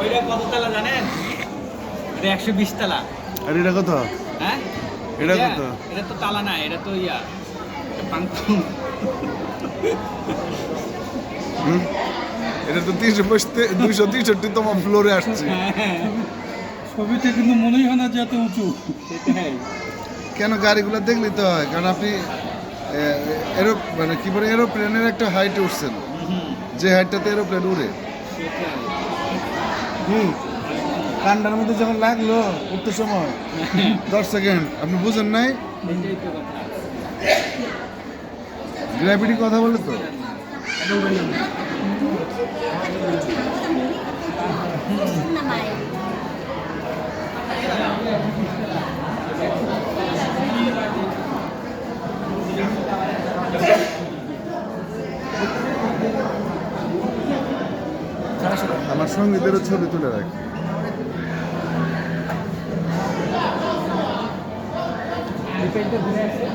ওইটা কত তালা জানেন? এটা 120 তালা। আর এটা কত? হ্যাঁ, এটা কত? এটা তো তালা না, এটা তো ইয়া পাংতুং। এটা তো 263তম ফ্লোরে আসছে। ছবিতে কিন্তু মনেই হয় না যে এত উঁচু। সেটাই। কেন গাড়িগুলো দেখলি তো হয়, কারণ আপনি মানে কি বলে এরোপ্লেনের একটা হাইটে উঠছেন, যে হাইটটাতে এরোপ্লেন উড়ে। সেটাই। কান্ডার মধ্যে যখন লাগলো উঠতে সময় 10 সেকেন্ড, আপনি বুঝেন নাই? এটাই তো কথা। গ্র্যাভিটি কথা বলে তো। আমার সঙ্গীতেরও ছবি তুলে রাখি। এই পেনটা ঘুরে আসছে।